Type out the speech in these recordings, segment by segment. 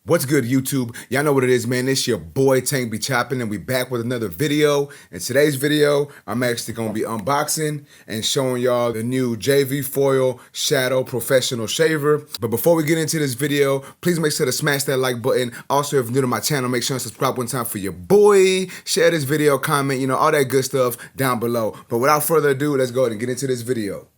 What's good, YouTube? Y'all know what it is, man. It's your boy Tank be chopping, and we back with another video. In today's video, I'm actually gonna be unboxing and showing y'all the new JV Foil Shadow Professional Shaver. But before we get into this video, please make sure to smash that like button. Also, if you're new to my channel, make sure to subscribe one time for your boy. Share this video, comment, all that good stuff down below. But without further ado, let's go ahead and get into this video.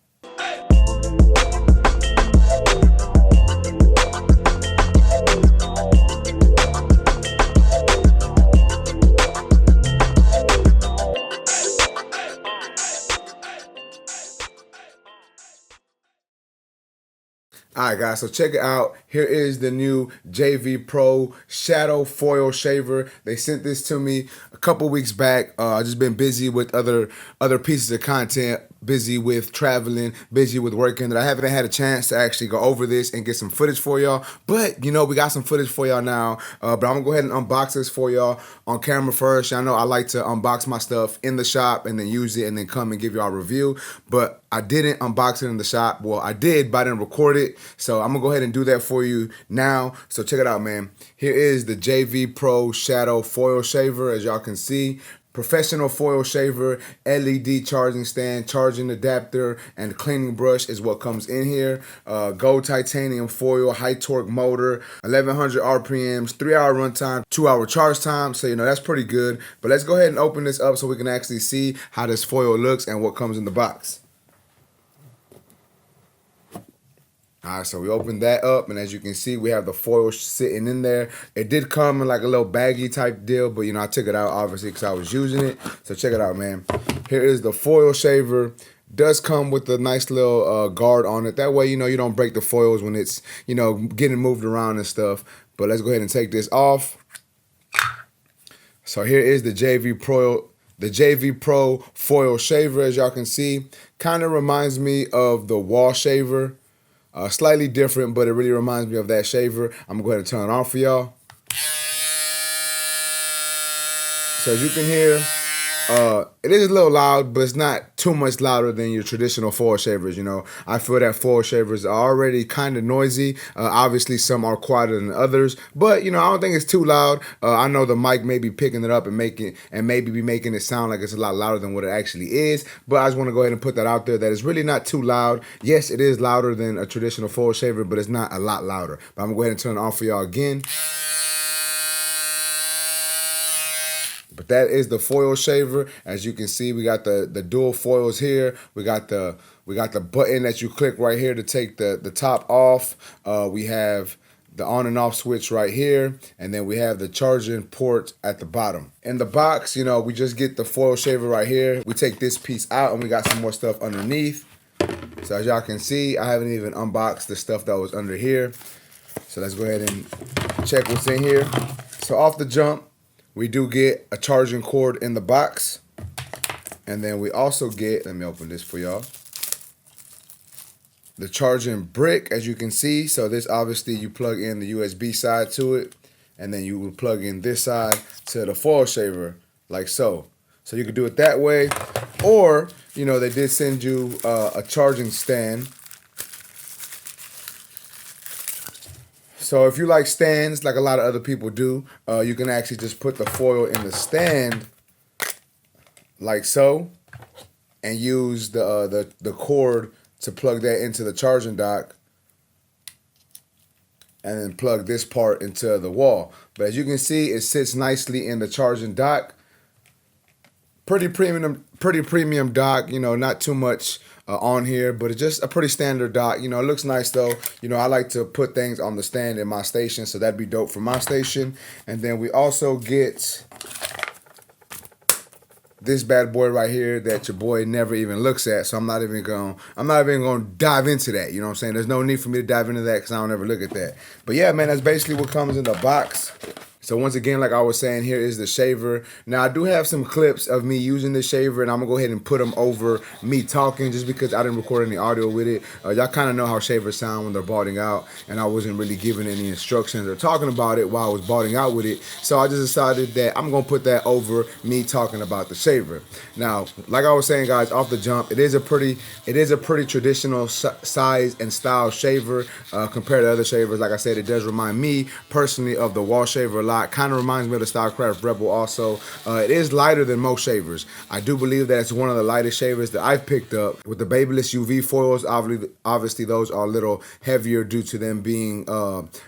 Alright guys, so check it out. Here is the new JV Pro Shadow Foil Shaver. They sent this to me a couple weeks back. I just been busy with other pieces of content, busy with traveling, busy with working, that I haven't had a chance to actually go over this and get some footage for y'all. But we got some footage for y'all now. But I'm gonna go ahead and unbox this for y'all on camera first. Y'all know I like to unbox my stuff in the shop and then use it and then come and give y'all a review. But I didn't unbox it in the shop. Well, I did, but I didn't record it. So I'm gonna go ahead and do that for you now. So check it out, man. Here is the JV Pro Shadow Foil Shaver. As y'all can see, professional foil shaver, LED charging stand, charging adapter, and cleaning brush is what comes in here. Gold titanium foil, high torque motor, 1100 RPMs, 3-hour runtime, 2-hour charge time. So that's pretty good. But let's go ahead and open this up so we can actually see how this foil looks and what comes in the box. Alright, so we opened that up, and as you can see, we have the foil sitting in there. It did come in like a little baggy type deal, but I took it out obviously because I was using it. So check it out, man. Here is the foil shaver. Does come with a nice little guard on it. That way, you don't break the foils when it's, getting moved around and stuff. But let's go ahead and take this off. So here is the JV Pro Foil Shaver. As y'all can see, kind of reminds me of the wall shaver. Slightly different, but it really reminds me of that shaver. I'm gonna go ahead and turn it on for y'all. So as you can hear, it is a little loud, but it's not too much louder than your traditional foil shavers. I feel that foil shavers are already kind of noisy. Obviously, some are quieter than others, but I don't think it's too loud. I know the mic may be picking it up and maybe be making it sound like it's a lot louder than what it actually is. But I just want to go ahead and put that out there that it's really not too loud. Yes, it is louder than a traditional foil shaver, but it's not a lot louder. But I'm gonna go ahead and turn it on for y'all again. But that is the foil shaver. As you can see, we got the dual foils here. We got the button that you click right here to take the top off. We have the on and off switch right here, and then we have the charging port at the bottom. In the box, we just get the foil shaver right here. We take this piece out and we got some more stuff underneath. So as y'all can see, I haven't even unboxed the stuff that was under here. So let's go ahead and check what's in here. So off the jump, we do get a charging cord in the box. And then we also get, let me open this for y'all, the charging brick, as you can see. So this, obviously, you plug in the USB side to it, and then you will plug in this side to the foil shaver, like so. So you could do it that way, or, they did send you a charging stand. So if you like stands, like a lot of other people do, you can actually just put the foil in the stand, like so, and use the cord to plug that into the charging dock, and then plug this part into the wall. But as you can see, it sits nicely in the charging dock. Pretty premium dock. Not too much on here, but it's just a pretty standard dock. It looks nice though. I like to put things on the stand in my station, so that'd be dope for my station. And then we also get this bad boy right here that your boy never even looks at. So I'm not even gonna dive into that. You know what I'm saying? There's no need for me to dive into that because I don't ever look at that. But yeah, man, that's basically what comes in the box. So once again, like I was saying, here is the shaver. Now I do have some clips of me using the shaver, and I'm gonna go ahead and put them over me talking, just because I didn't record any audio with it. Y'all kind of know how shavers sound when they're balding out, and I wasn't really giving any instructions or talking about it while I was balding out with it. So I just decided that I'm gonna put that over me talking about the shaver. Now, like I was saying, guys, off the jump, it is a pretty traditional size and style shaver compared to other shavers. Like I said, it does remind me personally of the wall shaver a lot. Kind of reminds me of the Stylecraft Rebel also. It is lighter than most shavers. I do believe that it's one of the lightest shavers that I've picked up. With the Babyless UV foils, obviously those are a little heavier due to them being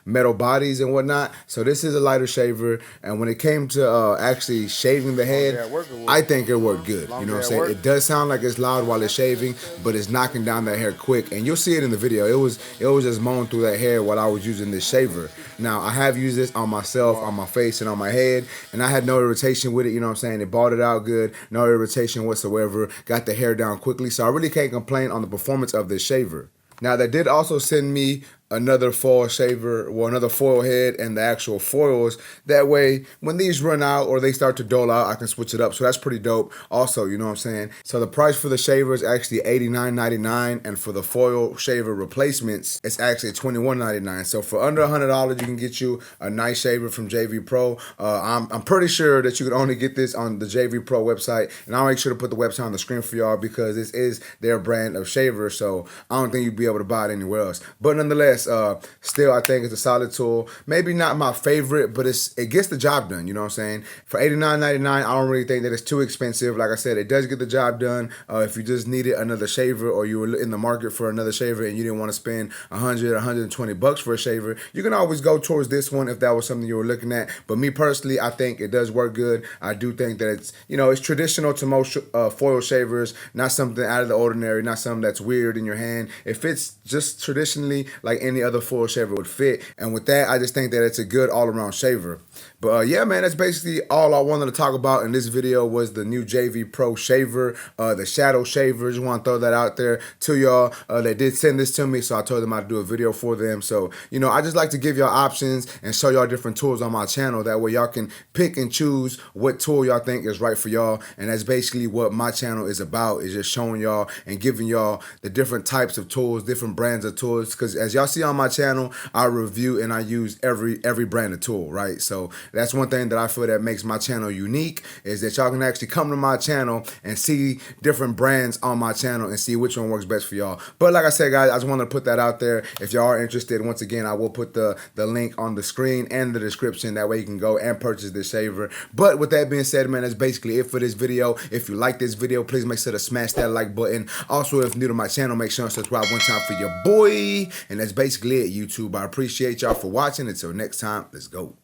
metal bodies and whatnot. So this is a lighter shaver, and when it came to actually shaving the head, I think it worked good. You know what I'm saying? It does sound like it's loud while it's shaving, but it's knocking down that hair quick, and you'll see it in the video. It was just mowing through that hair while I was using this shaver. Now I have used this on myself, on my face, and on my head, and I had no irritation with it. You know what I'm saying? It balled it out good, no irritation whatsoever. Got the hair down quickly, so I really can't complain on the performance of this shaver. Now they did also send me another foil shaver, well, another foil head and the actual foils. That way, when these run out or they start to dull out, I can switch it up. So that's pretty dope also, you know what I'm saying? So the price for the shaver is actually $89.99, and for the foil shaver replacements, it's actually $21.99. So for under $100, you can get you a nice shaver from JV Pro. I'm pretty sure that you can only get this on the JV Pro website, and I'll make sure to put the website on the screen for y'all because this is their brand of shaver, so I don't think you'd be able to buy it anywhere else. But nonetheless, still I think it's a solid tool. Maybe not my favorite, but it gets the job done, you know what I'm saying? For $89.99, I don't really think that it's too expensive. Like I said, it does get the job done. If you just needed another shaver, or you were in the market for another shaver and you didn't want to spend $120 for a shaver, you can always go towards this one if that was something you were looking at. But me personally, I think it does work good. I do think that it's, you know, it's traditional to most foil shavers, not something out of the ordinary, not something that's weird in your hand. It fits just traditionally like any other foil shaver would fit. And with that, I just think that it's a good all-around shaver. But yeah, man, that's basically all I wanted to talk about in this video was the new JV Pro shaver, the shadow shaver. Just want to throw that out there to y'all. They did send this to me, so I told them I'd do a video for them. So, you know, I just like to give y'all options and show y'all different tools on my channel. That way y'all can pick and choose what tool y'all think is right for y'all. And that's basically what my channel is about, is just showing y'all and giving y'all the different types of tools, different brands of tools. Because as y'all see on my channel, I review and I use every brand of tool, right? So that's one thing that I feel that makes my channel unique, is that y'all can actually come to my channel and see different brands on my channel and see which one works best for y'all. But like I said, guys, I just wanted to put that out there. If y'all are interested, once again, I will put the link on the screen and the description. That way you can go and purchase this shaver. But with that being said, man, that's basically it for this video. If you like this video, please make sure to smash that like button. Also, if new to my channel, make sure to subscribe one time for your boy. And that's basically it, YouTube. I appreciate y'all for watching. Until next time, let's go.